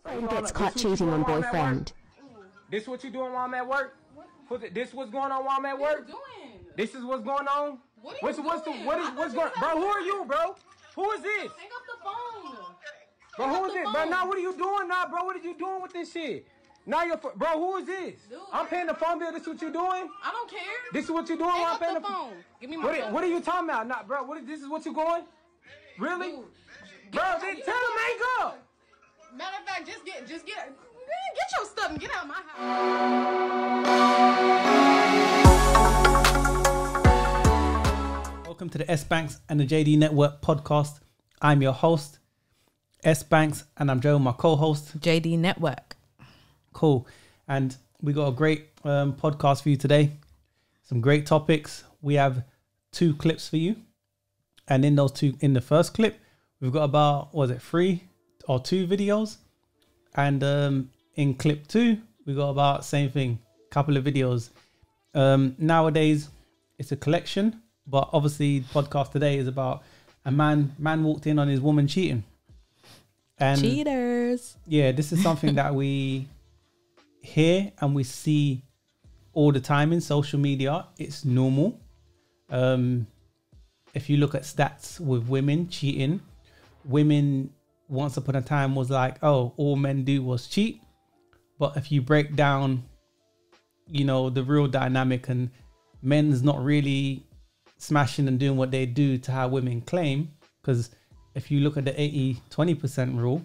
Girlfriend gets caught cheating on boyfriend. This what you doing while I'm at work? This what's going on while I'm at work? This is what's going on? What's going on? Bro, who are you, bro? Who is this? Hang up the phone. Bro, who is it? Bro, now what are you doing now, bro? What are you doing with this shit? Now you're, bro, who is this? Dude, I'm paying the phone bill. This is what you doing? I don't care. This is what you doing while I'm paying the phone. Give me my phone. What are you talking about? Nah, bro, this is what you going? Really? Dude, bro, tell him hang up. Matter of fact, just get your stuff and get out of my house. Welcome to the S.Banks&JD Network podcast. I'm your host, S.Banks, and I'm Joe, my co-host. JD Network. Cool. And we got a great podcast for you today. Some great topics. We have 2 clips for you. And in the first clip, we've got about, 3 or 2 videos. And in clip 2, we got about same thing, couple of videos. Nowadays, it's a collection. But obviously, the podcast today is about a man walked in on his woman cheating. And cheaters. Yeah, this is something that we hear and we see all the time in social media. It's normal. If you look at stats with women cheating, women once upon a time was like, oh, all men do was cheat. But if you break down, the real dynamic, and men's not really smashing and doing what they do to how women claim, because if you look at the 80-20% rule,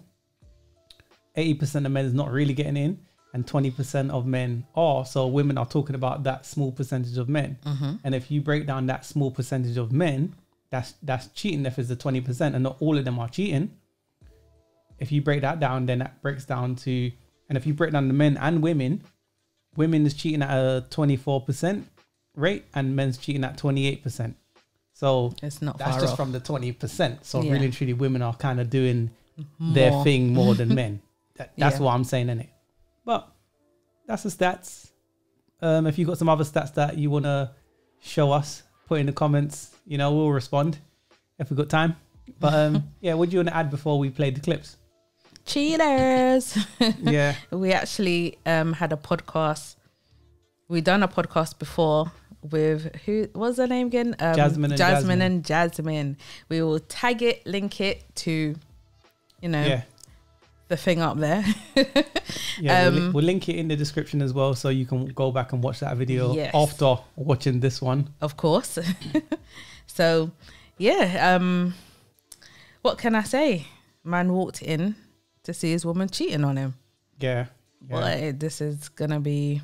80% of men is not really getting in and 20% of men are. So women are talking about that small percentage of men. Mm-hmm. And if you break down that small percentage of men, that's cheating if it's the 20%, and not all of them are cheating. If you break that down, then that breaks down to, and if you break down the men and women is cheating at a 24% rate and men's cheating at 28%. So it's not that's far just off. From the 20%. So Yeah. really and truly, women are kind of doing their thing more than men. That's what I'm saying, innit? But that's the stats. If you got some other stats that you want to show us, put in the comments. We'll respond if we got time. But yeah, what do you want to add before we play the clips? Cheaters. Yeah. We actually had a podcast. We done a podcast before with, who was her name again? Jasmine and Jasmine. We will tag it, link it to, the thing up there. Yeah, we'll link it in the description as well, so you can go back and watch that video after watching this one. Of course. So, yeah. What can I say? Man walked in to see his woman cheating on him. Yeah. Well, this is gonna be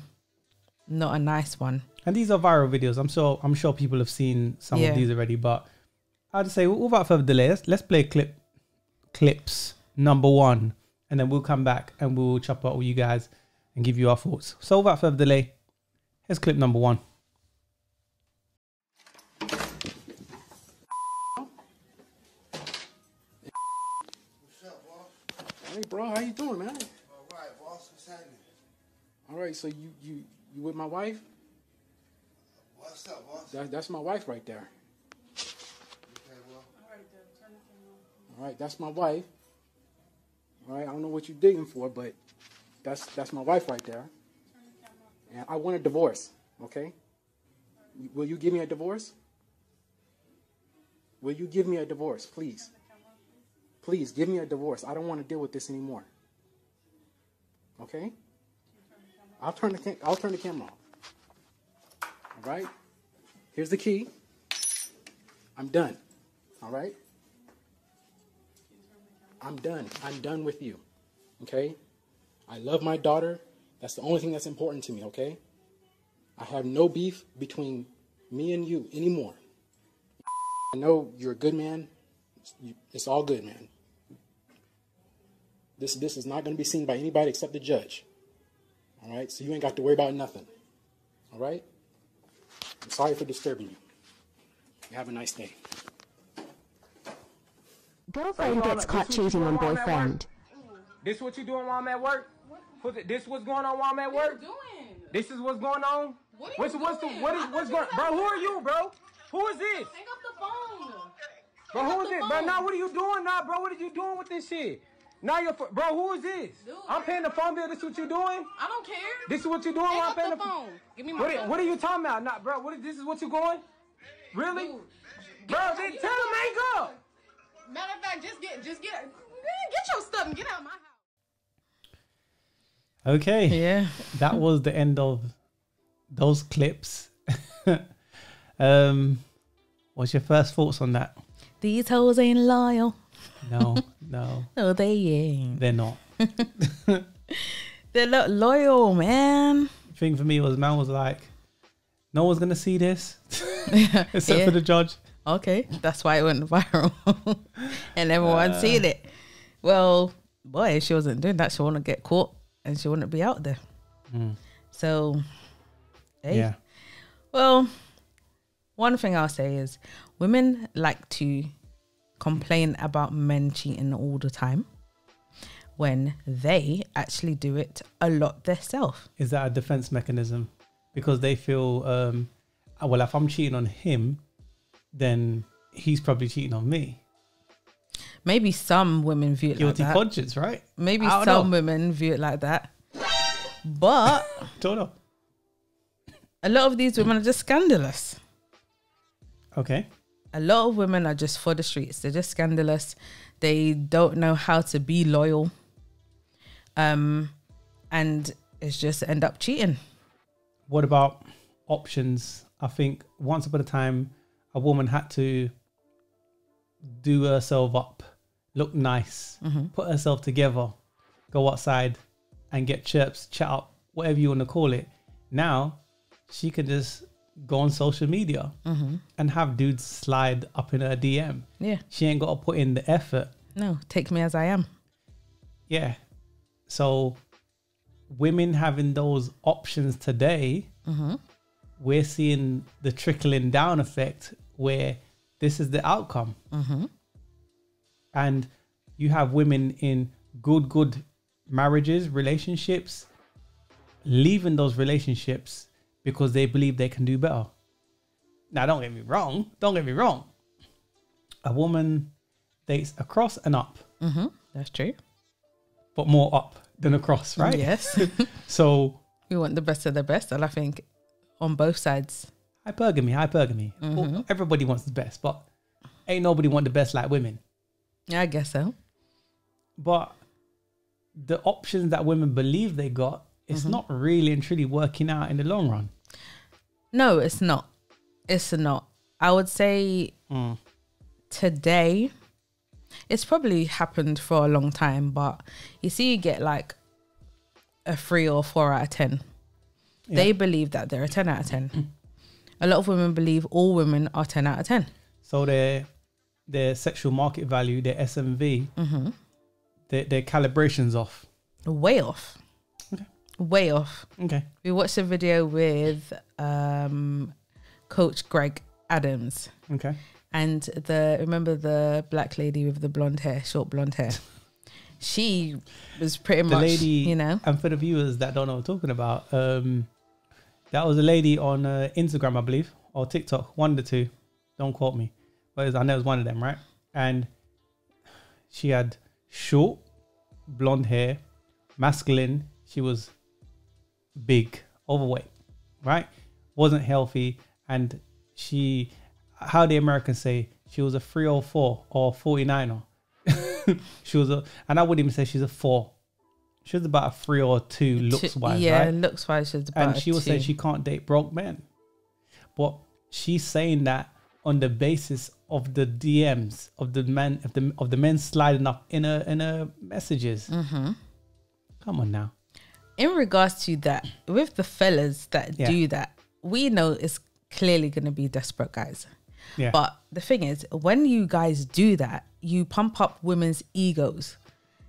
not a nice one. And these are viral videos. I'm sure people have seen some of these already. But I'd just say, without further delay, let's play clips number 1, and then we'll come back and we'll chop up with you guys and give you our thoughts. So without further delay, here's clip number 1. Hey, bro, how you doing, man? All right, boss. What's happening? All right, so you with my wife? What's up, boss? That's my wife right there. Okay, well. All right, that's my wife. All right, I don't know what you're digging for, but that's my wife right there. And I want a divorce, okay? Will you give me a divorce? Will you give me a divorce, please? Please, give me a divorce. I don't want to deal with this anymore. Okay? I'll turn the camera off. All right? Here's the key. I'm done. All right? I'm done. I'm done with you. Okay? I love my daughter. That's the only thing that's important to me, okay? I have no beef between me and you anymore. I know you're a good man. It's all good, man. This is not going to be seen by anybody except the judge. All right? So you ain't got to worry about nothing. All right? I'm sorry for disturbing you. You have a nice day. Girlfriend gets caught cheating on boyfriend. This what you doing while I'm at work? This what's going on while I'm at work? This is what's going on? What's going on? Bro, who are you, bro? Who is this? Hang up the phone. Bro, who is it? Bro, now what are you doing now, bro? What are you doing with this shit? Now you're, bro, who is this? Dude, I'm paying the phone bill. This is what you doing? I don't care. This is what you doing while I'm paying the phone. Give me my phone. What are you talking about? Nah, bro, this is what you going? Really? Dude, Bro, tell him hang up. matter of fact, just get your stuff and get out of my house. Okay. Yeah. That was the end of those clips. What's your first thoughts on that? These hoes ain't loyal. No. No, they ain't. They're not. They're not loyal, man. Thing for me was, man was like, no one's gonna see this except for the judge. Okay, that's why it went viral. And everyone seen it. Well, boy, if she wasn't doing that, she wouldn't get caught and she wouldn't be out there. So, hey. Yeah. Well, one thing I'll say is women like to complain about men cheating all the time when they actually do it a lot themselves. Is that a defense mechanism? Because they feel, well, if I'm cheating on him, then he's probably cheating on me. Maybe some women view it Guilty like that. conscience, right? Maybe I don't some know. women view it like that. But Don't know. a lot of these women are just scandalous. Okay. A lot of women are just for the streets. They're just scandalous. They don't know how to be loyal. And it's just end up cheating. What about options? I think once upon a time, a woman had to do herself up, look nice, put herself together, go outside and get chirps, chat up, whatever you want to call it. Now, she can just go on social media and have dudes slide up in her DM. Yeah. She ain't got to put in the effort. No, take me as I am. Yeah. So women having those options today, we're seeing the trickling down effect where this is the outcome. And you have women in good marriages, relationships, leaving those relationships because they believe they can do better. Now, don't get me wrong. A woman dates across and up, That's true. but more up than across, right? Yes. So We want the best of the best. And I think on both sides. hypergamy. Well, everybody wants the best, but ain't nobody want the best like women. Yeah, I guess so. But the options that women believe they got, it's not really and truly working out in the long run. No, it's not. It's not. I would say today, it's probably happened for a long time, but you see, you get like a 3 or 4 out of 10. Yeah. They believe that they're a 10 out of 10. A lot of women believe all women are 10 out of 10. So their sexual market value, their SMV, their calibration's off. Way off. Okay. Way off. Okay. We watched a video with Coach Greg Adams. Okay. And remember the black lady with the blonde hair, short blonde hair? She was pretty The much, lady, you know. and for the viewers that don't know what I'm talking about, that was a lady on Instagram, I believe, or TikTok, one of the two. Don't quote me. But I know it was one of them, right? And she had short, blonde hair, masculine. She was big, overweight, right? Wasn't healthy. And she, how the Americans say, she was a 304 or 49er. She was and I wouldn't even say she's a 4. She was about a 3 or 2 looks wise, yeah, right? looks wise, she's about And she was saying she can't date broke men. But she's saying that on the basis of the DMs of the men of the men sliding up in her messages. Come on now. In regards to that, with the fellas that do that, we know it's clearly going to be desperate guys. Yeah. But the thing is, when you guys do that, you pump up women's egos.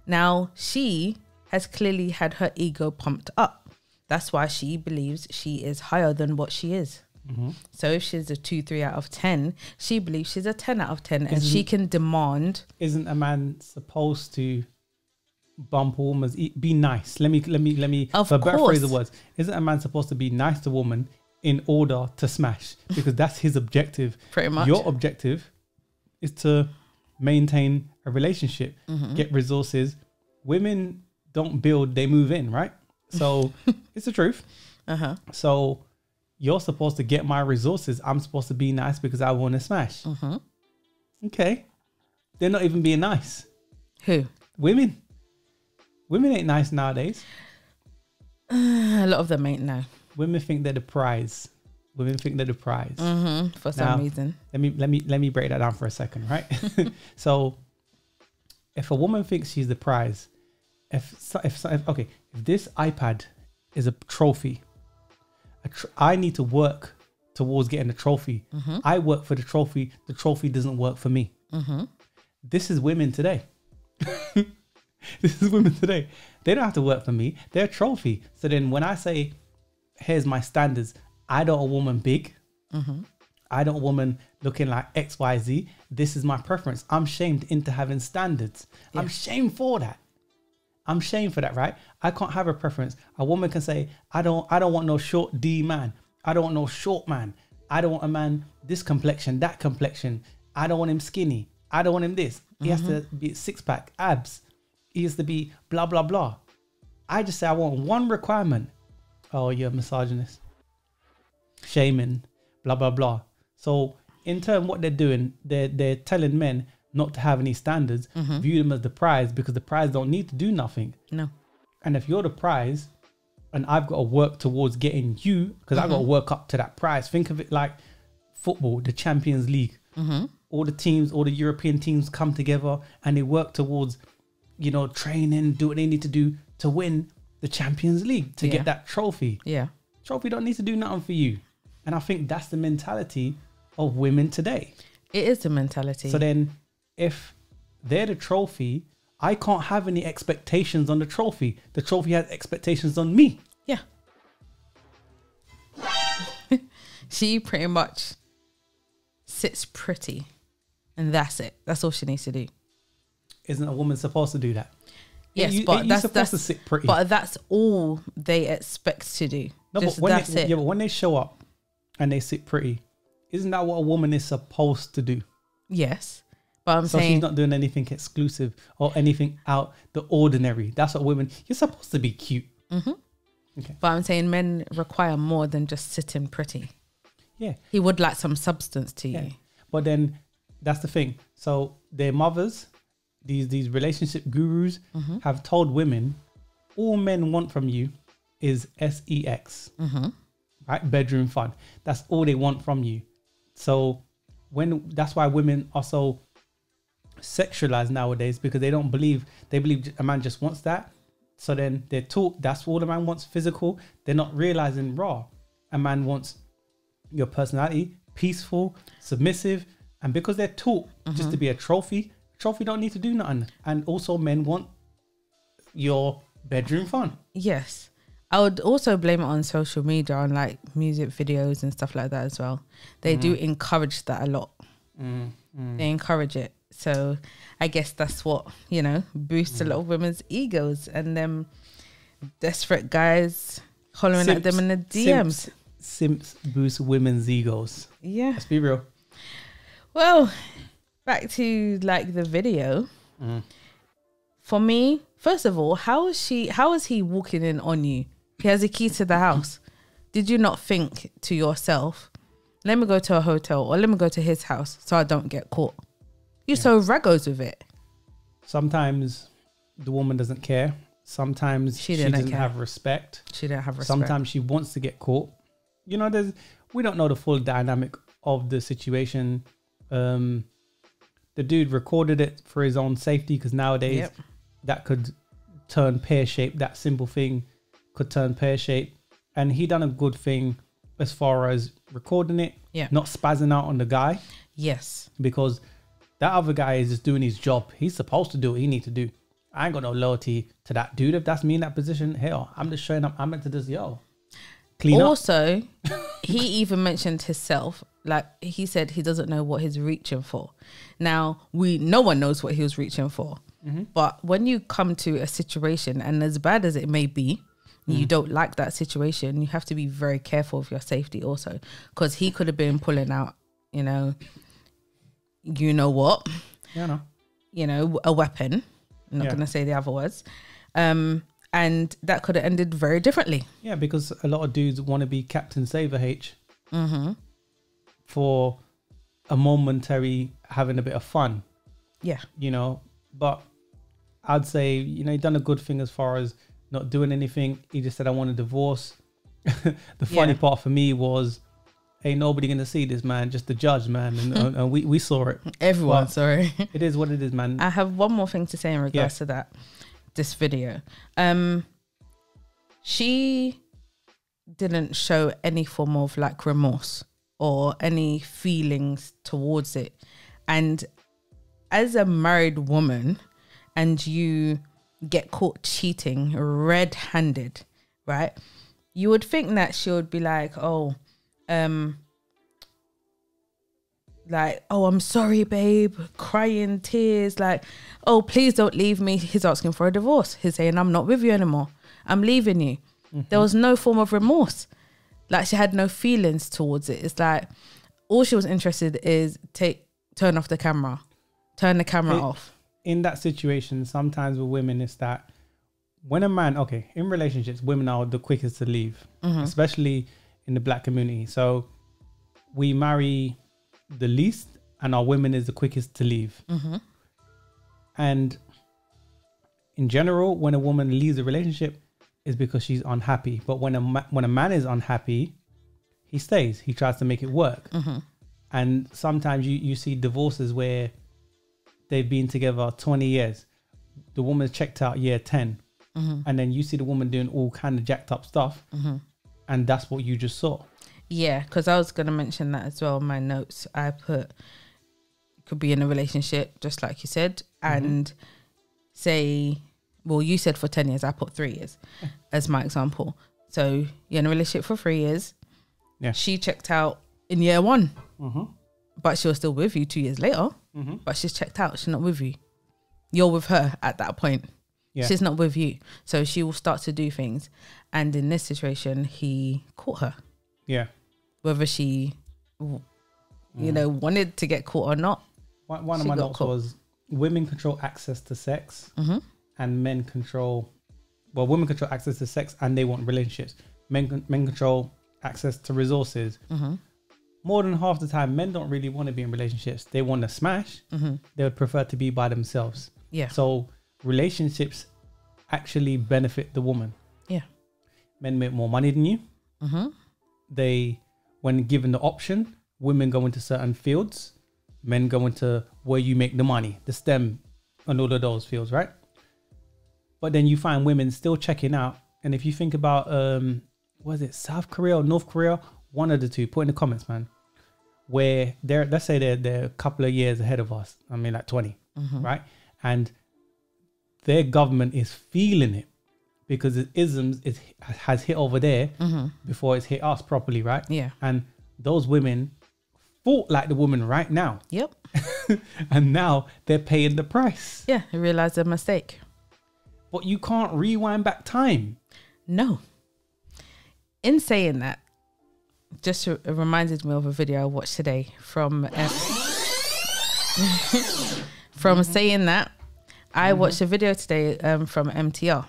Now, she has clearly had her ego pumped up. That's why she believes she is higher than what she is. So if she's a 2, 3 out of 10, she believes she's a 10 out of 10, and she can demand. Isn't a man supposed to bump a woman's be nice? Let me Of for a better course. phrase of words. Isn't a man supposed to be nice to a woman in order to smash? Because that's his objective. Pretty much. Your objective is to maintain a relationship, get resources, women don't build, they move in, right? So it's the truth. So you're supposed to get my resources. I'm supposed to be nice because I want to smash. Okay. They're not even being nice. Who? Women. Women ain't nice nowadays. A lot of them ain't, no. Women think they're the prize. Women think they're the prize. For some reason. Let me break that down for a second, right? So if a woman thinks she's the prize, if this iPad is a trophy, I need to work towards getting the trophy. I work for the trophy. The trophy doesn't work for me. This is women today. This is women today. They don't have to work for me. They're a trophy. So then when I say, here's my standards, I don't want a woman big. I don't want a woman looking like XYZ. This is my preference. I'm shamed into having standards. Yeah. I'm shamed for that. I'm shamed for that, right? I can't have a preference. A woman can say, I don't want no short D man. I don't want no short man. I don't want a man this complexion, that complexion. I don't want him skinny. I don't want him this. He has to be six pack, abs. He has to be blah, blah, blah. I just say I want one requirement. Oh, you're a misogynist. Shaming, blah, blah, blah. So in turn, what they're doing, they're telling men not to have any standards, view them as the prize, because the prize don't need to do nothing. No. And if you're the prize and I've got to work towards getting you, because I've got to work up to that prize. Think of it like football, the Champions League. All the teams, all the European teams come together and they work towards, you know, training, do what they need to do to win the Champions League, to get that trophy. Yeah. Trophy don't need to do nothing for you. And I think that's the mentality of women today. It is the mentality. So then if they're the trophy, I can't have any expectations on the trophy. The trophy has expectations on me. Yeah. She pretty much sits pretty and that's it. That's all she needs to do. Isn't a woman supposed to do that? Yes, but that's supposed to sit pretty. But that's all they expect to do. No, Just but when that's it. Yeah, but when they show up and they sit pretty, isn't that what a woman is supposed to do? Yes. But I'm so saying she's not doing anything exclusive or anything out the ordinary. That's what women, you're supposed to be cute. Okay. But I'm saying men require more than just sitting pretty. Yeah. He would like some substance to you. But then that's the thing. So their mothers, these relationship gurus have told women, all men want from you is sex, right? Bedroom fun. That's all they want from you. So that's why women are so sexualized nowadays, because they believe a man just wants that. So then they're taught that's all a man wants, physical. They're not realizing raw. A man wants your personality, peaceful, submissive. And because they're taught just to be a trophy don't need to do nothing. And also men want your bedroom fun. Yes. I would also blame it on social media, on like music videos and stuff like that as well. They do encourage that a lot. They encourage it. So I guess that's what, you know, boosts a lot of women's egos, and them desperate guys hollering at them in the DMs. Simps boost women's egos. Yeah. Let's be real. Well, back to like the video. For me, first of all, how is he walking in on you? He has a key to the house. Did you not think to yourself, let me go to a hotel or let me go to his house so I don't get caught? You're so raggos with it. Sometimes the woman doesn't care. Sometimes she doesn't have respect. She didn't have respect. Sometimes she wants to get caught. You know, we don't know the full dynamic of the situation. The dude recorded it for his own safety, because nowadays that could turn pear-shaped. That simple thing could turn pear-shaped. And he done a good thing as far as recording it, not spazzing out on the guy. Yes. Because that other guy is just doing his job. He's supposed to do what he needs to do. I ain't got no loyalty to that dude. If that's me in that position, hell, I'm just showing up. I'm meant to just, clean up. Also, he even mentioned himself. Like, he said he doesn't know what he's reaching for. Now, no one knows what he was reaching for. But when you come to a situation, and as bad as it may be, you don't like that situation, you have to be very careful of your safety also. Because he could have been pulling out, you know what? Yeah, I know. You know, a weapon. I'm not Yeah. going to say the other words. And that could have ended very differently. Yeah, because a lot of dudes want to be Captain Saver H Mm-hmm. for a momentary having a bit of fun, Yeah. you know. But I'd say, you know, he done a good thing as far as not doing anything. He just said, I want a divorce. The funny Yeah. part for me was, ain't nobody going to see this, man, just the judge, man. And we saw it. Everyone, Well, sorry. It is what it is, man. I have one more thing to say in regards to that. This video. She didn't show any form of like remorse or any feelings towards it. And as a married woman and you get caught cheating red-handed, right? You would think that she would be like, oh, I'm sorry, babe, crying tears, like, oh, please don't leave me. He's asking for a divorce. He's saying, I'm not with you anymore. I'm leaving you. Mm-hmm. There was no form of remorse. Like, she had no feelings towards it. It's like, all she was interested is turn off the camera. Turn the camera off. In that situation, sometimes with women, it's that when a man, okay, in relationships, women are the quickest to leave, especially in the black community. So we marry the least and our women is the quickest to leave. And in general, when a woman leaves a relationship, is because she's unhappy. But when a man is unhappy, he stays. He tries to make it work. And sometimes you see divorces where they've been together 20 years. The woman's checked out year 10. And then you see the woman doing all kind of jacked up stuff. And that's what you just saw. Yeah, because I was going to mention that as well in my notes. I put, could be in a relationship, just like you said, and say, well, you said for 10 years, I put 3 years as my example. So you're in a relationship for 3 years. Yeah. She checked out in year 1, but she was still with you 2 years later, but she's checked out. She's not with you. You're with her at that point. Yeah. She's not with you. So she will start to do things. And in this situation, he caught her. Yeah. Whether she, you know, wanted to get caught or not. One of my notes was women control access to sex and men control, well, women control access to sex and they want relationships. Men control access to resources. More than half the time, men don't really want to be in relationships. They want to smash. They would prefer to be by themselves. Yeah. So relationships actually benefit the woman. Yeah. Men make more money than you. They, when given the option, women go into certain fields, men go into where you make the money, the STEM and all of those fields, right? But then you find women still checking out. And if you think about, was it South Korea or North Korea? One of the two, put in the comments, man, where let's say they're a couple of years ahead of us. I mean, like 20, right? And their government is feeling it because the isms has hit over there before it's hit us properly, right? Yeah. And those women fought like the woman right now. Yep. And now they're paying the price. Yeah, I realized their mistake. But you can't rewind back time. No. In saying that, just reminded me of a video I watched today from saying that. I watched a video today from MTR,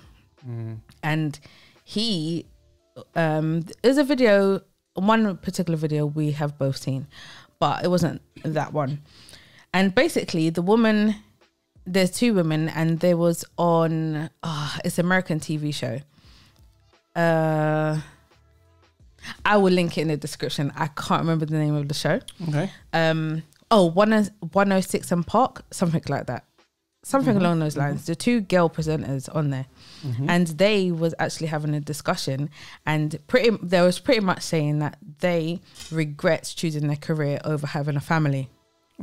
and he there's a video, one particular video we have both seen, but it wasn't that one. And basically, the woman, there's 2 women, and there was on it's an American TV show. I will link it in the description. I can't remember the name of the show. Okay. 106 and Park, something like that. Something along those lines. The 2 girl presenters on there. And they was actually having a discussion, and they was pretty much saying that they regret choosing their career over having a family.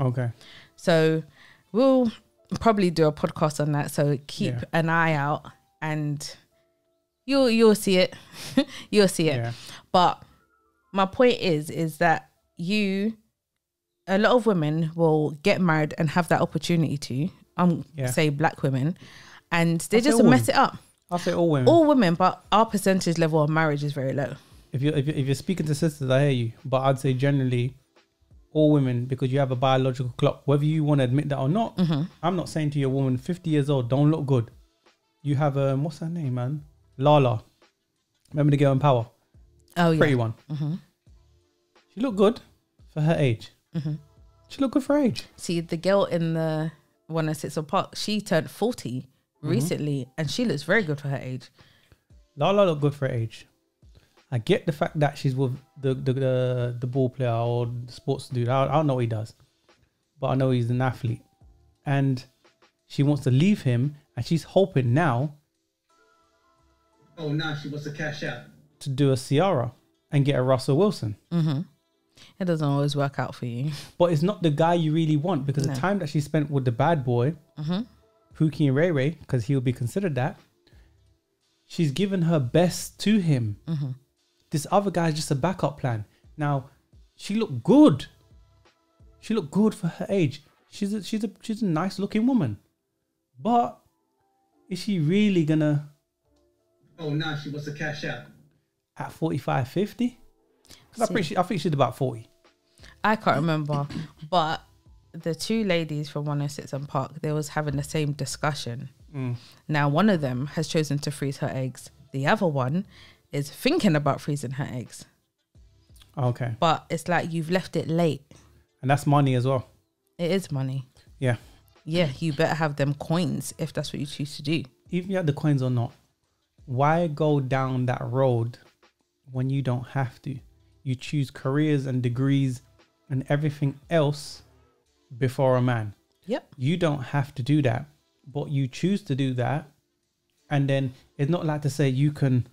Okay. So we'll probably do a podcast on that. So keep an eye out, and you'll see it. You'll see it. Yeah. But my point is that a lot of women will get married and have that opportunity to, say black women, and they just mess it up. I'll say all women. All women, but our percentage level of marriage is very low. If you're speaking to sisters, I hear you. But I'd say generally, all women, because you have a biological clock, whether you want to admit that or not. I'm not saying to you, a woman 50 years old, don't look good. You have what's her name, man? Lala. Remember the girl in Power? Oh, yeah. Pretty one. She looked good for her age. She looked good for her age. See, the girl in the one that sits on Park, she turned 40 recently, and she looks very good for her age. Lala looked good for her age. I get the fact that she's with the ball player or the sports dude. I don't know what he does, but I know he's an athlete, and she wants to leave him, and she's hoping now. Oh, now she wants to cash out to do a Ciara and get a Russell Wilson. It doesn't always work out for you. But it's not the guy you really want, because the time that she spent with the bad boy, Pookie and Ray Ray, because he'll be considered that, she's given her best to him. This other guy is just a backup plan. Now, she looked good. She looked good for her age. She's a nice looking woman. But is she really gonna... Oh, now she wants to cash out at 45, 50? I think she's about 40. I can't remember, but the two ladies from 106 and Park, they was having the same discussion. Now, one of them has chosen to freeze her eggs. The other one is thinking about freezing her eggs. Okay. But it's like you've left it late. And that's money as well. It is money. Yeah. Yeah, you better have them coins if that's what you choose to do. Even if you have the coins or not, why go down that road when you don't have to? You choose careers and degrees and everything else before a man. Yep. You don't have to do that, but you choose to do that. And then it's not like to say you can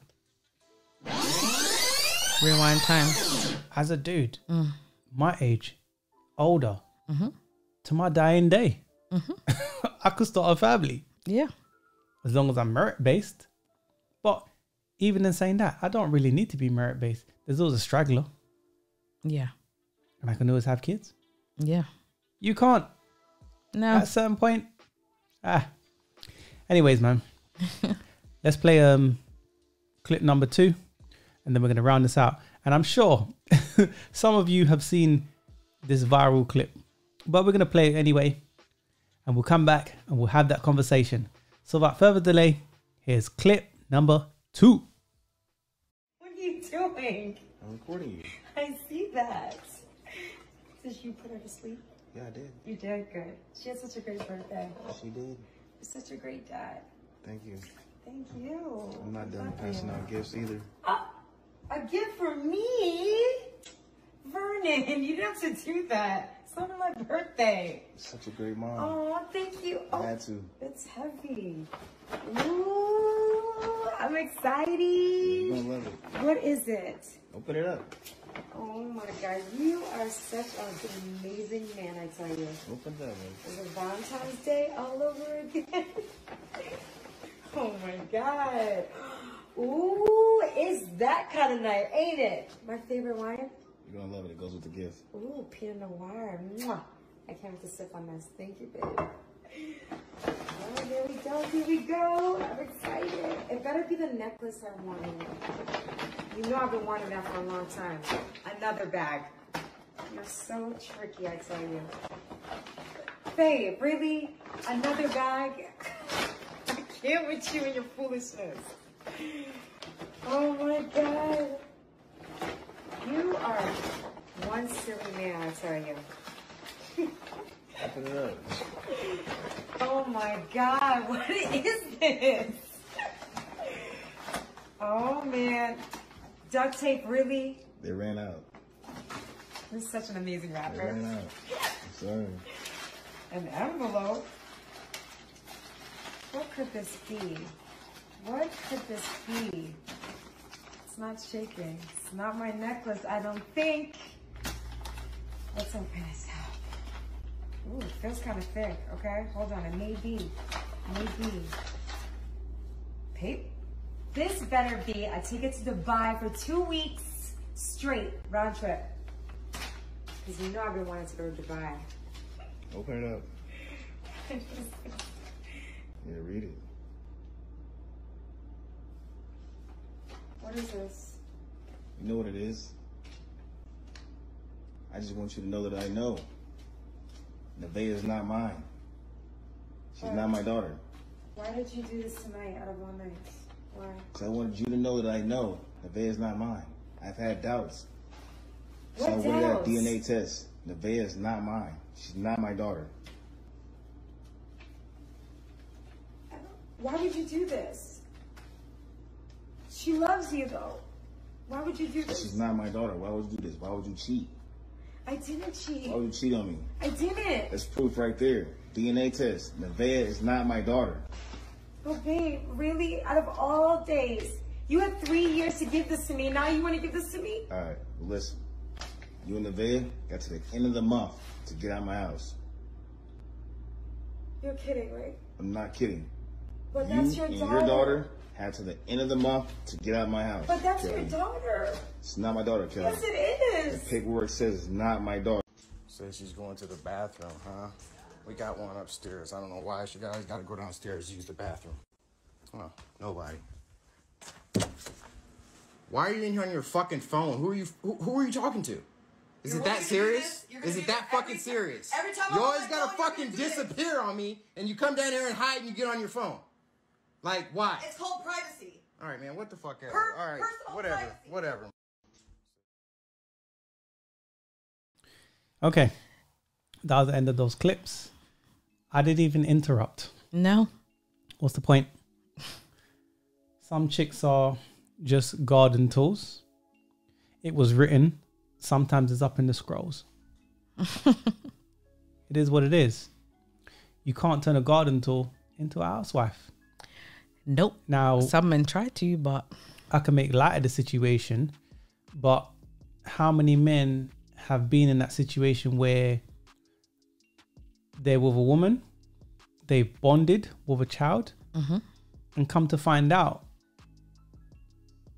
rewind time. As a dude, my age, older, to my dying day, I could start a family. Yeah. As long as I'm merit-based. But even in saying that, I don't really need to be merit-based. There's always a straggler. Yeah. And I can always have kids. Yeah. You can't. No. At a certain point. Anyways, man. Let's play clip number 2. And then we're going to round this out. And I'm sure some of you have seen this viral clip. But we're going to play it anyway. And we'll come back and we'll have that conversation. So without further delay, here's clip number 2. What are you doing? I'm recording you. I see that. Did you put her to sleep? Yeah, I did. You did good. She had such a great birthday. She did. You're such a great dad. Thank you. Thank you. I'm not done passing out gifts either. A gift for me? Vernon, you didn't have to do that. It's not my birthday. Such a great mom. Oh, thank you. I had to. It's heavy. Ooh, I'm excited. You're gonna love it. What is it? Open it up. Oh my God, you are such an amazing man, I tell you. Open it up, man. Is it Valentine's Day all over again? Oh my God. Ooh, it's that kind of night, ain't it? My favorite wine? You're gonna love it. It goes with the gift. Ooh, Pinot Noir. Mwah. I can't wait to sip on this. Thank you, babe. Oh, there we go. Here we go. I'm excited. It better be the necklace I wanted. You know I've been wanting that for a long time. Another bag. You're so tricky, I tell you. Babe, really? Another bag? I can't with you and your foolishness. Oh my God. You are one silly man, I tell you. Open it up. Oh my God, what is this? Oh man. Duct tape, really? They ran out. You're such an amazing rapper. They ran out. I'm sorry. An envelope? What could this be? What could this be? It's not shaking. It's not my necklace, I don't think. Let's open this up. Ooh, it feels kind of thick, okay? Hold on, it may be. Maybe. Pape? This better be a ticket to Dubai for 2 weeks straight, round trip. Because you know I've been wanting to go to Dubai. Open it up. Yeah, read it. What is this? You know what it is? I just want you to know that I know. Nevaeh is not mine. She's not my daughter. Why did you do this tonight out of all nights? Why? Because I wanted you to know that I know Nevaeh is not mine. I've had doubts. What So I went that doubts? DNA test. Nevaeh is not mine. She's not my daughter. Why would you do this? She loves you though. Why would you do this? She's not my daughter. Why would you do this? Why would you cheat? I didn't cheat. Why would you cheat on me? I didn't. That's proof right there. DNA test. Nevaeh is not my daughter. But babe, really, out of all days, you had 3 years to give this to me. Now you want to give this to me? All right, well, listen. You and Nevaeh got to the end of the month to get out of my house. You're kidding, right? I'm not kidding. But You that's your and daughter. your daughter had to the end of the month to get out of my house. But that's Kelly. your daughter. It's not my daughter, Kelly. Yes, it The is. paperwork says it's not my daughter. Says she's going to the bathroom, huh? We got one upstairs. I don't know why she guys got to go downstairs to use the bathroom. Oh, nobody. Why are you in here on your fucking phone? Who are you talking to? Is it that serious? Is it that fucking serious? every time you I'm always on my gotta phone, fucking you're gonna do this. disappear on me, and you come down here and hide and you get on your phone. Like, why? It's called privacy. All right, man. What the fuck ever. Per- All right, personal whatever, privacy. whatever. Okay. That was the end of those clips. I didn't even interrupt. No. What's the point? Some chicks are just garden tools. It was written. Sometimes it's up in the scrolls. It is what it is. You can't turn a garden tool into a housewife. Nope. Now, Some men try to, but I can make light of the situation, but how many men have been in that situation where they're with a woman, they bonded with a child, and come to find out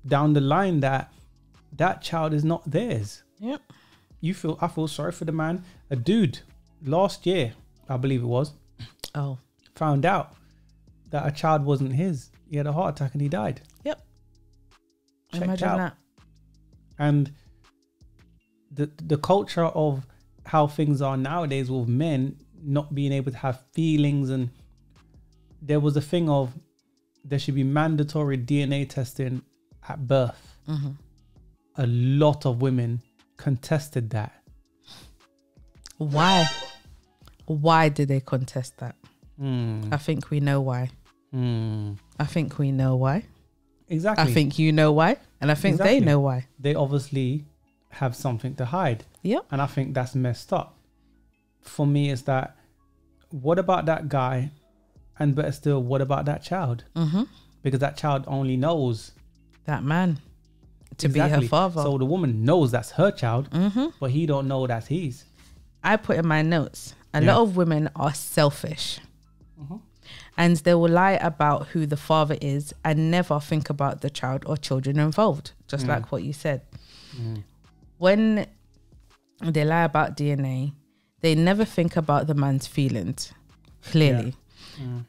down the line that that child is not theirs. yep. I feel sorry for the man. A dude last year, I believe it was, Oh, found out that a child wasn't his. He had a heart attack and he died. yep. Checked Imagine out. that. And the culture of how things are nowadays with men not being able to have feelings, and there was a thing of there should be mandatory DNA testing at birth. A lot of women contested that. Why? Why did they contest that? I think we know why. I think we know why. Exactly. I think you know why. And I think Exactly. they know why. They obviously have something to hide. Yep. And I think that's messed up. For me, is that what about that guy? And better still, what about that child? Because that child only knows That man. To be exactly. her father. So the woman knows that's her child, but he don't know that's his. I put in my notes, a Yeah. lot of women are selfish. And they will lie about who the father is and never think about the child or children involved, just like what you said. When they lie about DNA, they never think about the man's feelings, clearly.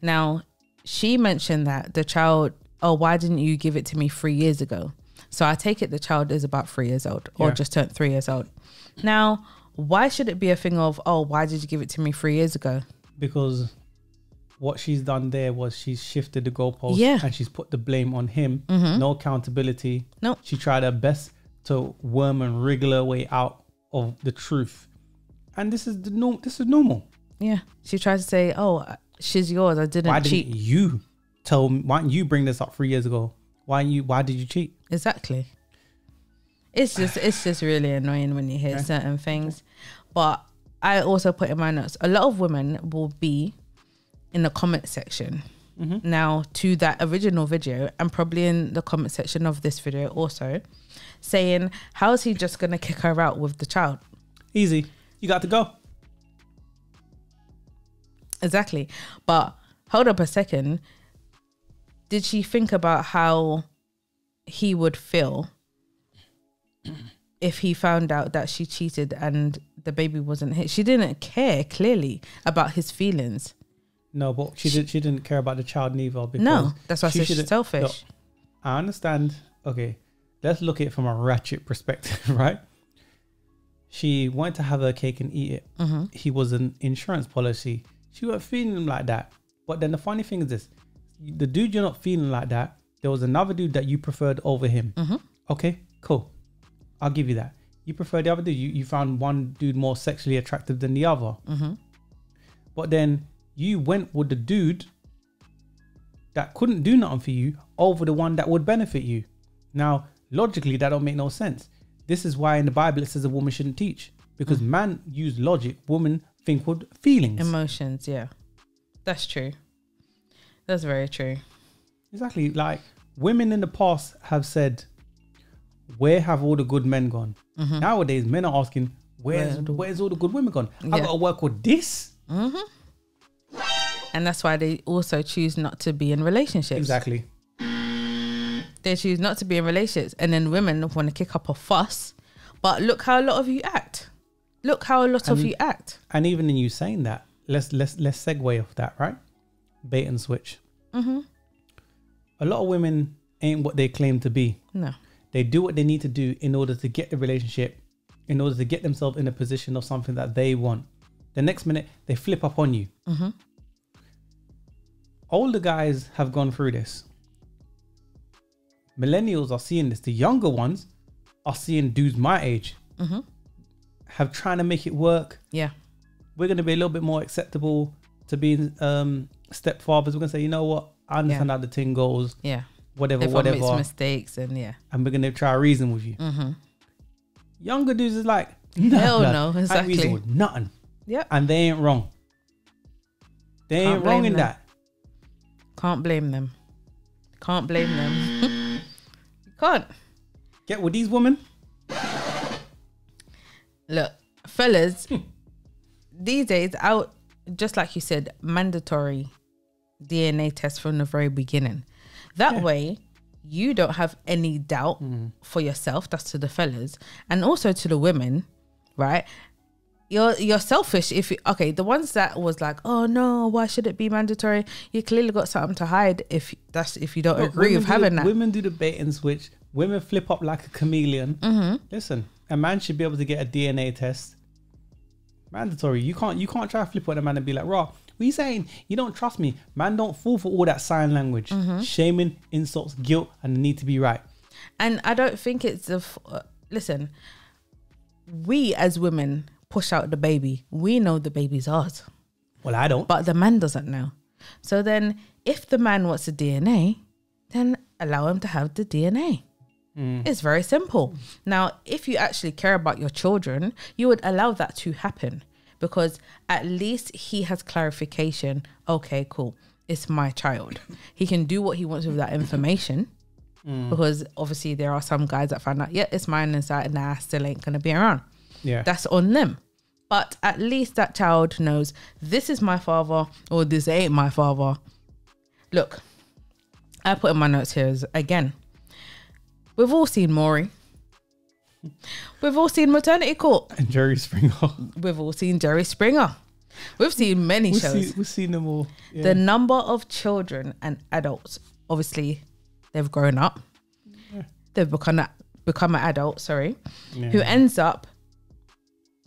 Now, she mentioned that the child, oh, why didn't you give it to me 3 years ago? So I take it the child is about 3 years old or Yeah. just turned 3 years old. Now, why should it be a thing of, oh, why did you give it to me 3 years ago? Because what she's done there was she's shifted the goalpost, Yeah. and she's put the blame on him. No accountability. Nope. She tried her best to worm and wriggle her way out of the truth. And this is this is normal. Yeah. She tried to say, oh, she's yours. I didn't Why cheat. didn't you tell me? Why didn't you bring this up 3 years ago? Why did you cheat? Exactly. It's just really annoying when you hear certain things. But I also put in my notes, a lot of women will be in the comment section now to that original video, and probably in the comment section of this video also, saying, how is he just going to kick her out with the child? Easy. You got to go. Exactly. But hold up a second. Did she think about how he would feel if he found out that she cheated and the baby wasn't his? She didn't care, clearly, about his feelings. No, but she didn't care about the child neither. Because No, that's why I she said she's shouldn't- selfish. Look, I understand. Okay, let's look at it from a ratchet perspective, right? She wanted to have her cake and eat it. Mm-hmm. He was an insurance policy. She wasn't feeling like that. But then the funny thing is this. The dude you're not feeling like that, there was another dude that you preferred over him. Mm-hmm. Okay, cool. I'll give you that. You prefer the other dude. You found one dude more sexually attractive than the other. Mm-hmm. But then you went with the dude that couldn't do nothing for you over the one that would benefit you. Now, logically, that don't make no sense. This is why in the Bible it says a woman shouldn't teach. Because man use logic, women think with feelings. Emotions, yeah. That's true. That's very true. Exactly. Like, women in the past have said, where have all the good men gone? Mm-hmm. Nowadays, men are asking, where's all the good women gone? I've got to work with this? Mm-hmm. And that's why they also choose not to be in relationships. Exactly. They choose not to be in relationships. And then women want to kick up a fuss. But look how a lot of you act. Look how a lot of you act. And even in you saying that, let's segue off that, right? Bait and switch. Mm-hmm. A lot of women ain't what they claim to be. No. They do what they need to do in order to get the relationship, in order to get themselves in a position of something that they want. The next minute, they flip up on you. Mm-hmm. Older guys have gone through this. Millennials are seeing this. The younger ones are seeing dudes my age have trying to make it work. Yeah. We're going to be a little bit more acceptable to being stepfathers. We're going to say, you know what? I understand how the thing goes. Yeah. Whatever. Everyone makes mistakes and And we're going to try to reason with you. Mm-hmm. Younger dudes is like, hell no, I ain't exactly. reason with nothing. Yeah. And they ain't wrong. They ain't wrong in that. Can't blame them. Can't blame them. You can't. Get with these women. Look, fellas, these days, out just like you said, mandatory DNA test from the very beginning. That way, you don't have any doubt for yourself. That's to the fellas, and also to the women, right? You're selfish if you the ones that was like, oh no, why should it be mandatory? You clearly got something to hide if you don't agree with having that. Women do the bait and switch. Women flip up like a chameleon. Listen, a man should be able to get a DNA test. Mandatory. You can't try to flip on a man and be like, raw, what are you saying? You don't trust me. Man, don't fall for all that sign language. Shaming, insults, guilt, and the need to be right. And I don't think it's listen, we as women push out the baby. We know the baby's ours. Well, I don't. But the man doesn't know. So then if the man wants the DNA, then allow him to have the DNA. It's very simple. Now, if you actually care about your children, you would allow that to happen because at least he has clarification. Okay, cool. It's my child. He can do what he wants with that information because obviously there are some guys that find out, yeah, it's mine inside. Nah, I still ain't going to be around. Yeah. That's on them. But at least that child knows this is my father or this ain't my father. Look, I put in my notes here again. We've all seen Maury. We've all seen Maternity Court. And Jerry Springer. We've all seen Jerry Springer. We've seen many shows. We've seen them all. Yeah. The number of children and adults, obviously, they've grown up. Yeah. They've become an adult, who ends up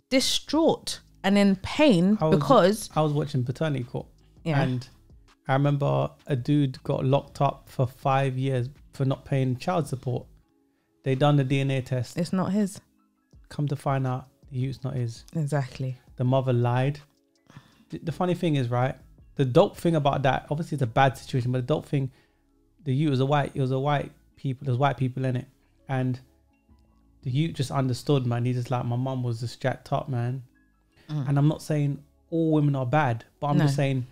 distraught and in pain because... I was watching Paternity Court. Yeah. And I remember a dude got locked up for 5 years for not paying child support. They done the DNA test. It's not his. Come to find out, the youth's not his. Exactly. The mother lied. The funny thing is, right, the dope thing about that, obviously it's a bad situation, but the dope thing, the youth was white people, there's white people in it. And the youth just understood, man. He just like, my mum was just jacked up, man. And I'm not saying all women are bad, but I'm just saying,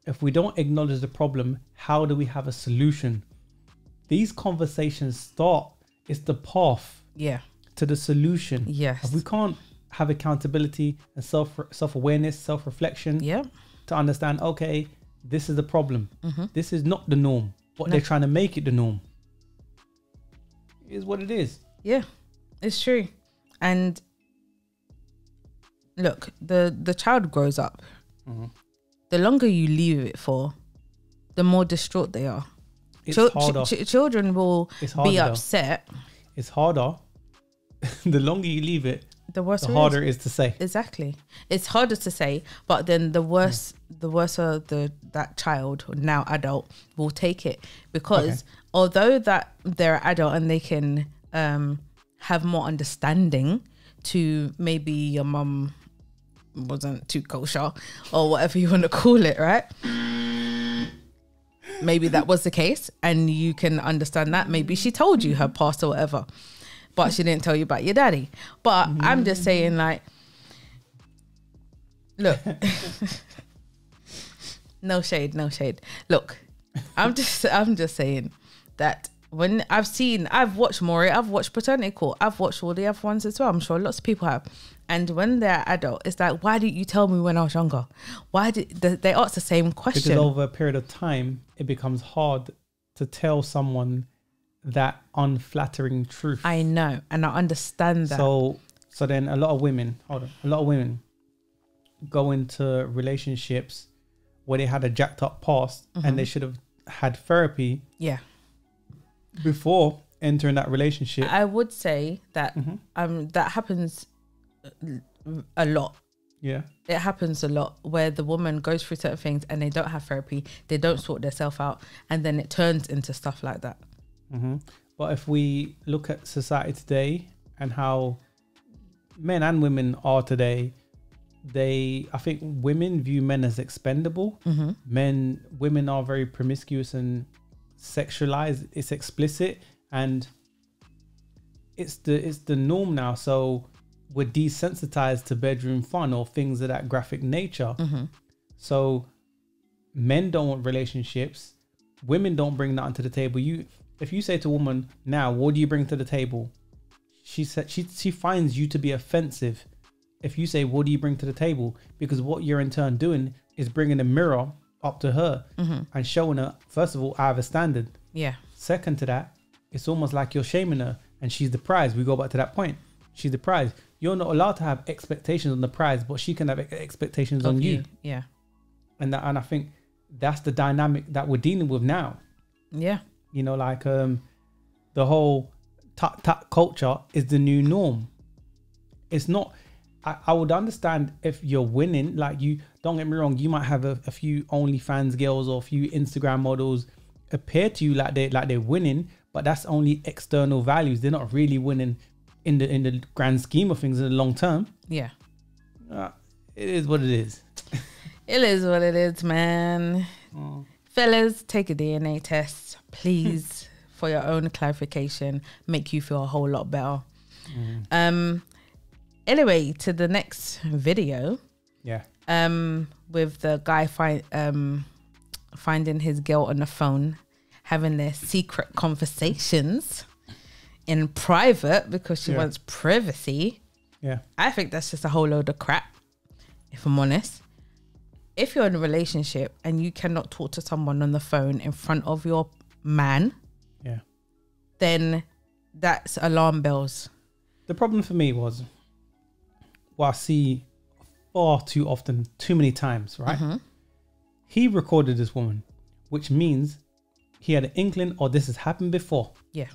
if we don't acknowledge the problem, how do we have a solution? These conversations start, it's the path to the solution. Yes. If we can't have accountability and self-awareness, self-reflection to understand, okay, this is the problem. This is not the norm, but they're trying to make it the norm. It is what it is. Yeah, it's true. And look, the child grows up. The longer you leave it for, the more distraught they are. It's harder. Children will be upset. It's harder. The longer you leave it, the worse the it harder is. it is to say. Exactly. It's harder to say, but then the worse that child, now adult, will take it, because although that they're adult and they can have more understanding to maybe your mum wasn't too kosher or whatever you want to call it, right? Maybe that was the case and you can understand that. Maybe she told you her past or whatever, but she didn't tell you about your daddy. But I'm just saying, like, look, no shade. Look, I'm just saying that when I've watched Maury, I've watched Paternity Court, I've watched all the other ones as well. I'm sure lots of people have. And when they're adult, it's like, why didn't you tell me when I was younger? Why did they ask the same question? Because over a period of time, it becomes hard to tell someone that unflattering truth. I know, and I understand that. So then a lot of women go into relationships where they had a jacked up past and they should have had therapy. Yeah. Before entering that relationship. I would say that that happens a lot. Yeah. It happens a lot where the woman goes through certain things and they don't have therapy, they don't sort themselves out, and then it turns into stuff like that. But if we look at society today and how men and women are today, I think women view men as expendable. Women are very promiscuous and sexualized. It's explicit and it's the norm now. So we're desensitized to bedroom fun or things of that graphic nature. So men don't want relationships. Women don't bring that to the table. If you say to a woman now, what do you bring to the table? She finds you to be offensive if you say, what do you bring to the table? Because what you're in turn doing is bringing a mirror up to her and showing her, first of all, I have a standard. Yeah. Second to that, it's almost like you're shaming her and she's the prize. We go back to that point. She's the prize. You're not allowed to have expectations on the prize, but she can have expectations on you. Yeah. And I think that's the dynamic that we're dealing with now. Yeah. You know, like the whole tat culture is the new norm. It's not. I would understand if you're winning. Like, you don't get me wrong, you might have a few OnlyFans girls or a few Instagram models appear to you like they're winning, but that's only external values. They're not really winning in the grand scheme of things in the long term. Yeah. It is what it is. It is what it is, man. Fellas, take a DNA test, please, for your own clarification. Make you feel a whole lot better. Anyway, to the next video. Yeah. With the guy finding his girl on the phone, having their secret conversations in private because she wants privacy. Yeah. I think that's just a whole load of crap, if I'm honest. If you're in a relationship and you cannot talk to someone on the phone in front of your man, then that's alarm bells. The problem for me was what I see far too often, too many times, right? He recorded this woman, which means he had an inkling, or this has happened before. Yeah.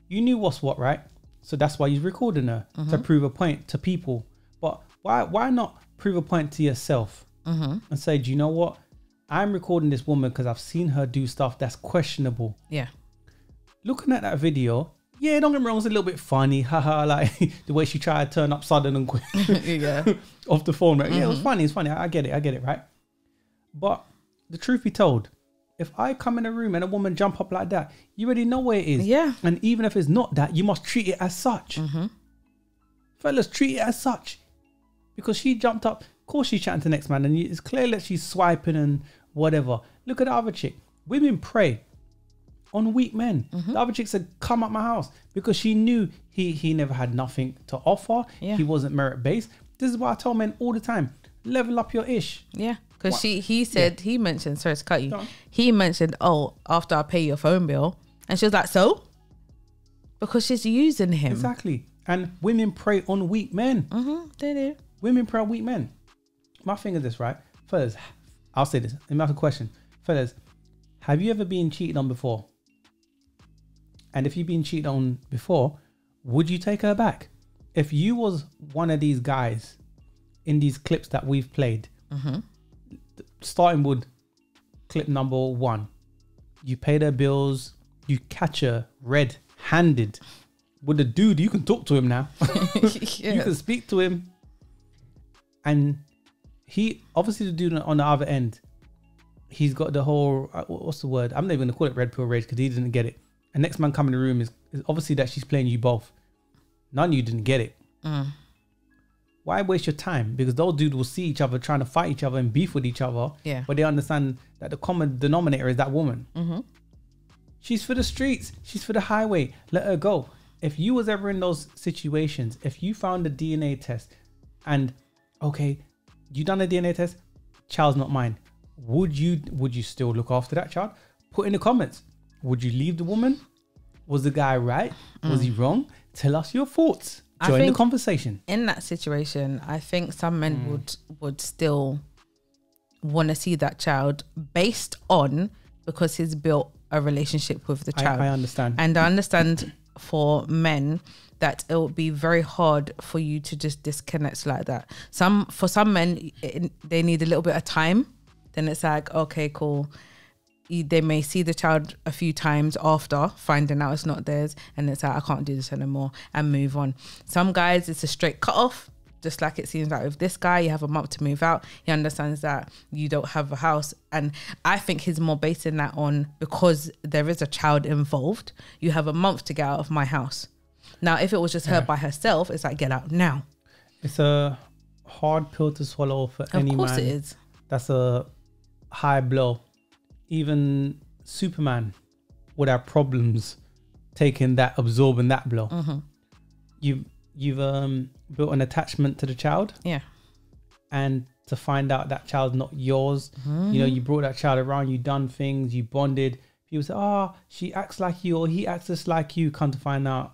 You knew what's what, right? So that's why he's recording her, to prove a point to people. But why not prove a point to yourself and say, do you know what? I'm recording this woman because I've seen her do stuff that's questionable. Yeah. Looking at that video, yeah, don't get me wrong, it's a little bit funny. Haha, like the way she tried to turn up sudden and quick off the phone. Right? Yeah, it was funny. It's funny. I get it, right? But the truth be told, if I come in a room and a woman jump up like that, you already know where it is. Yeah. And even if it's not that, you must treat it as such. Fellas, treat it as such. Because she jumped up, of course she's chatting to the next man, and it's clear that she's swiping and whatever. Look at the other chick. Women prey on weak men. The other chick said, come up my house, because she knew he never had nothing to offer. Yeah. He wasn't merit based. This is why I tell men all the time, level up your ish. Yeah. Because he said, he mentioned, sorry to cut you, he mentioned, oh, after I pay your phone bill. And she was like, so? Because she's using him. Exactly. And women prey on weak men. They do. Women prey on weak men. My thing is this, right? Fellas, I'll say this. Let me ask a question. Fellas, have you ever been cheated on before? And if you've been cheated on before, would you take her back? if you was one of these guys in these clips that we've played, starting with clip number 1, you pay their bills, you catch her red-handed with a dude, you can talk to him now. You can speak to him. And he, obviously the dude on the other end, he's got the whole, what's the word? I'm not even gonna call it red pill rage because he didn't get it. And next man come in the room is obviously that she's playing you both. None of you didn't get it. Why waste your time? Because those dudes will see each other trying to fight each other and beef with each other. Yeah. But they understand that the common denominator is that woman. She's for the streets. She's for the highway. Let her go. If you was ever in those situations, if you found a DNA test and, okay, you done a DNA test, child's not mine. Would you still look after that child? Put in the comments. Would you leave the woman? Was the guy right? Was he wrong? Tell us your thoughts. Join the conversation. In that situation, I think some men would still want to see that child based on because he's built a relationship with the child. I understand. And I understand for men that it would be very hard for you to just disconnect like that. For some men, they need a little bit of time. Then it's like, okay, cool. They may see the child a few times after finding out it's not theirs, and it's like, I can't do this anymore, and move on. Some guys, it's a straight cut off, just like it seems like with this guy. You have a month to move out. He understands that you don't have a house, and I think he's more basing that on because there is a child involved. You have a month to get out of my house. Now, if it was just her by herself, it's like, get out now. It's a hard pill to swallow for any man. Of course it is. That's a high blow. Even Superman would have problems absorbing that blow. You've built an attachment to the child. Yeah. And to find out that child's not yours, you know, you brought that child around, you done things, you bonded. People say, oh, she acts like you or he acts just like you. Come to find out,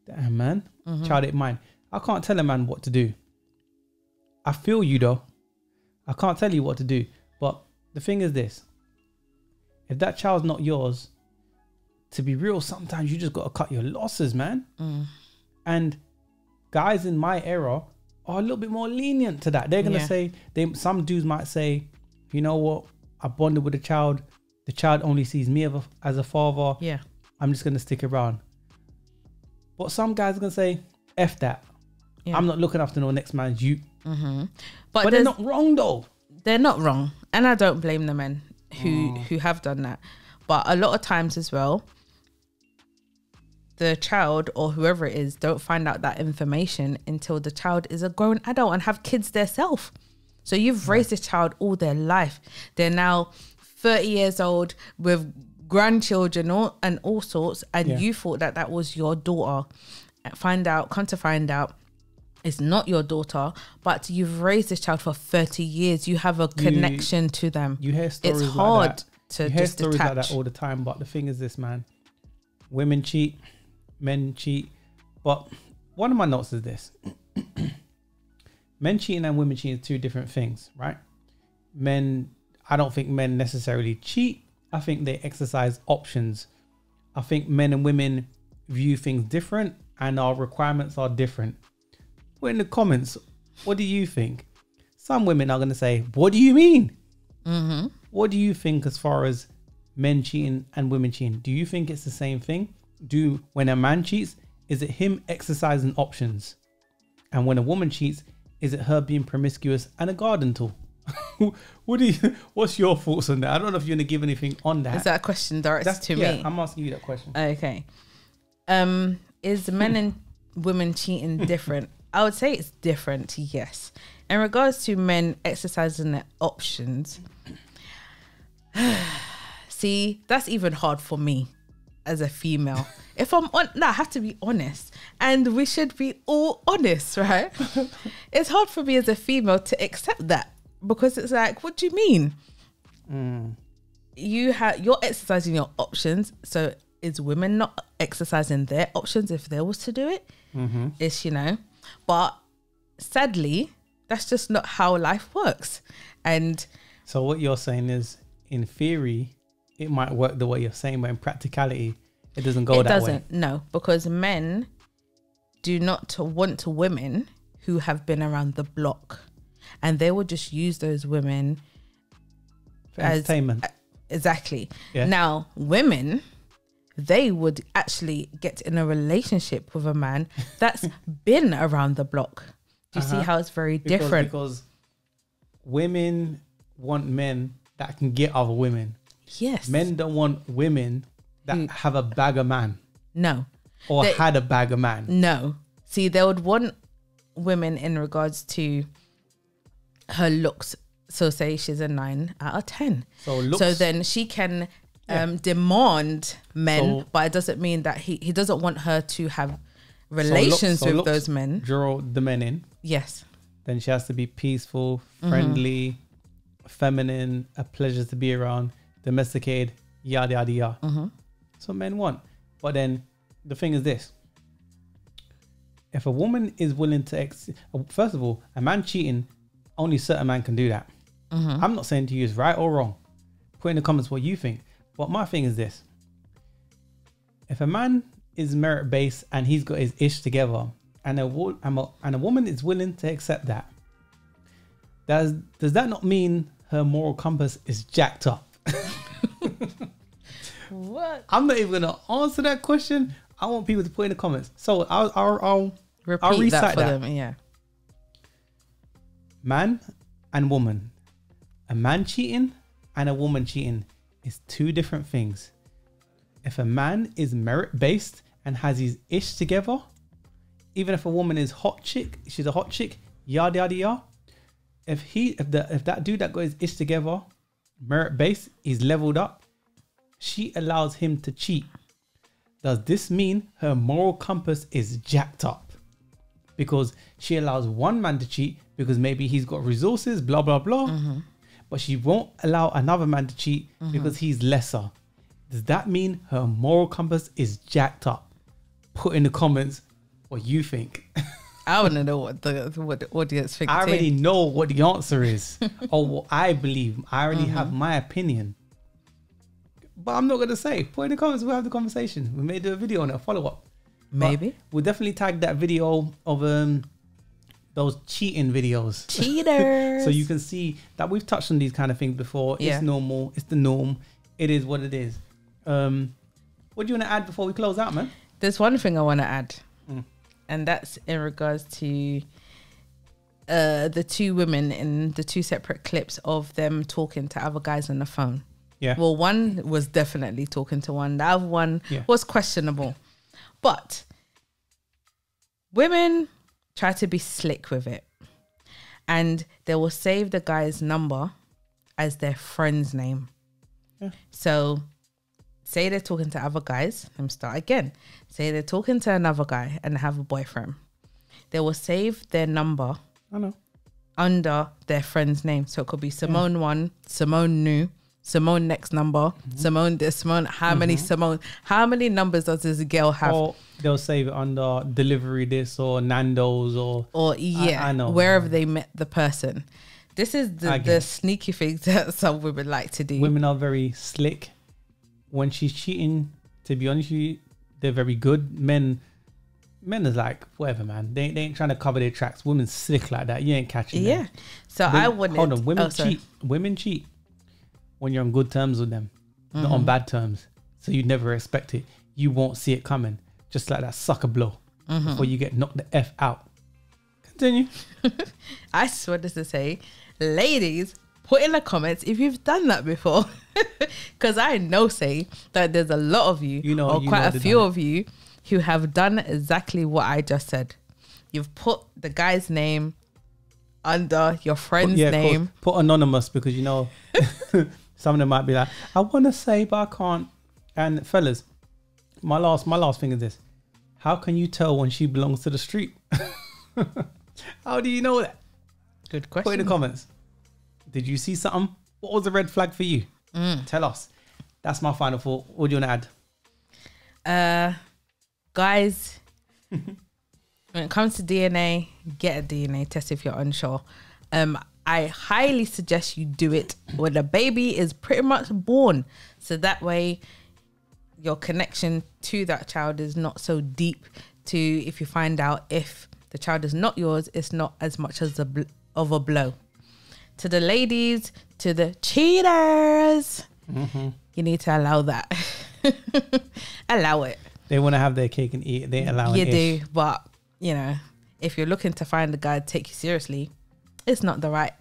damn man, child ain't mine. I can't tell a man what to do. I feel you though. I can't tell you what to do. But the thing is this. If that child's not yours, to be real, sometimes you just got to cut your losses, man. And guys in my era are a little bit more lenient to that. They're going to say, some dudes might say, you know what? I bonded with the child. The child only sees me as a father. Yeah. I'm just going to stick around. But some guys are going to say, F that. Yeah. I'm not looking after no next man's you. But they're not wrong though. They're not wrong. And I don't blame the men who have done that. But a lot of times as well, the child or whoever it is don't find out that information until the child is a grown adult and have kids themselves. So you've raised this child all their life. They're now 30 years old with grandchildren and all sorts, and you thought that was your daughter. Come to find out it's not your daughter, but you've raised this child for 30 years. You have a connection to them. You hear stories it's hard like that. to you hear just stories detach. like that all the time. But the thing is this, man. Women cheat, men cheat. But one of my notes is this. Men cheating and women cheating are two different things, right? I don't think men necessarily cheat. I think they exercise options. I think men and women view things different and our requirements are different. Put in the comments, what do you think? Some women are going to say, what do you mean? What do you think as far as men cheating and women cheating? Do you think it's the same thing? When a man cheats, is it him exercising options? And when a woman cheats, is it her being promiscuous and a garden tool? What's your thoughts on that? I don't know if you're going to give anything on that. Is that a question directed to me? I'm asking you that question. Okay. Is men and women cheating different? I would say it's different, yes. In regards to men exercising their options, see, that's even hard for me as a female. If I'm I have to be honest, and we should be all honest, right? It's hard for me as a female to accept that because it's like, what do you mean? You're exercising your options, so is women not exercising their options if they was to do it? It's, but sadly, that's just not how life works. And so what you're saying is, in theory, it might work the way you're saying, but in practicality, it doesn't go that way. It doesn't, no, because men do not want women who have been around the block, and they will just use those women For entertainment. Exactly. Yeah. Now, women, they would actually get in a relationship with a man that's been around the block. Do you see how it's very different? Because women want men that can get other women. Yes. Men don't want women that have a bag of man. No. Or had a bag of man. No. See, they would want women in regards to her looks. So say she's a 9 out of 10. So then she can demand men, but it doesn't mean that he doesn't want her to have relations with those men. Draw the men in. Yes. Then she has to be peaceful, friendly, feminine, a pleasure to be around, domesticated, yada yada yada. That's what men want. But then the thing is this: if a woman is willing to, first of all, a man cheating, only certain man can do that. I'm not saying to you it's right or wrong. Put in the comments what you think. But my thing is this: if a man is merit based and he's got his ish together, and a woman is willing to accept that, does that not mean her moral compass is jacked up? What? I'm not even gonna answer that question. I want people to put in the comments. So I'll Repeat recite that for them. Yeah. Man and woman. A man cheating and a woman cheating is two different things. If a man is merit based and has his ish together, even if a woman is she's a hot chick, yada yada yada. If that dude that got his ish together, merit based, he's leveled up, she allows him to cheat. Does this mean her moral compass is jacked up? Because she allows one man to cheat because maybe he's got resources, blah blah blah. But she won't allow another man to cheat because he's lesser. Does that mean her moral compass is jacked up? Put in the comments what you think. I want to know what the audience thinks. I already know what the answer is, or what I believe. I already have my opinion, but I'm not gonna say. Put in the comments. We'll have the conversation. We may do a video on it, a follow up. Maybe we'll definitely tag that video of those cheating videos. Cheaters. So you can see that we've touched on these kind of things before. Yeah. It's normal. It's the norm. It is what it is. What do you want to add before we close out, man? There's one thing I want to add, and that's in regards to the two women in the two separate clips of them talking to other guys on the phone. Yeah. Well, one was definitely talking to one. The other one was questionable. But women try to be slick with it, and they will save the guy's number as their friend's name. Yeah. So say they're talking to other guys. Let me start again. Say they're talking to another guy and have a boyfriend. They will save their number under their friend's name. So it could be Simone 1, Simone New, Simone next number, Simone this, Simone, how many Simone, how many numbers does this girl have? Or they'll save it under delivery this or Nando's or I know. Wherever they met the person. This is the sneaky things that some women like to do. Women are very slick. When she's cheating, to be honest with you, they're very good. Men is like, whatever, man. They ain't trying to cover their tracks. Women's slick like that. You ain't catching them. So I wouldn't. Hold on. Women cheat. Women cheat when you're on good terms with them, not on bad terms. So you'd never expect it. You won't see it coming. Just like that sucker blow before you get knocked the F out. Continue. I just wanted to say, ladies, put in the comments if you've done that before. Because I know, that there's a lot of you, or quite a few of you, who have done exactly what I just said. You've put the guy's name under your friend's name. Put anonymous, because some of them might be like, I want to say, but I can't. And fellas, my last thing is this: how can you tell when she belongs to the street? How do you know that? Good question. Put in the comments. Did you see something? What was the red flag for you? Tell us. That's my final thought. What do you want to add? Guys, when it comes to DNA, get a DNA test if you're unsure. I highly suggest you do it when the baby is pretty much born. So that way your connection to that child is not so deep. To if you find out if the child is not yours, it's not as much as of a blow. To the ladies, to the cheaters, you need to allow that. Allow it. They want to have their cake and eat it. They allow it. You do, but you know, if you're looking to find a guy to take you seriously, it's not the right,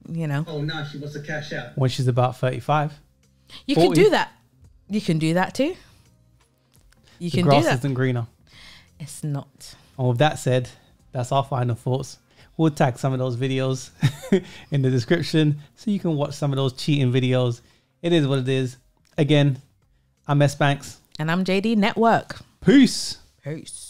you know. Oh no, she wants to cash out. When she's about 35. You 40. can do that. You can do that too. You can do grass that. isn't greener. It's not. And with that said, that's our final thoughts. We'll tag some of those videos in the description so you can watch some of those cheating videos. It is what it is. Again, I'm S. Banks. And I'm JD Network. Peace. Peace.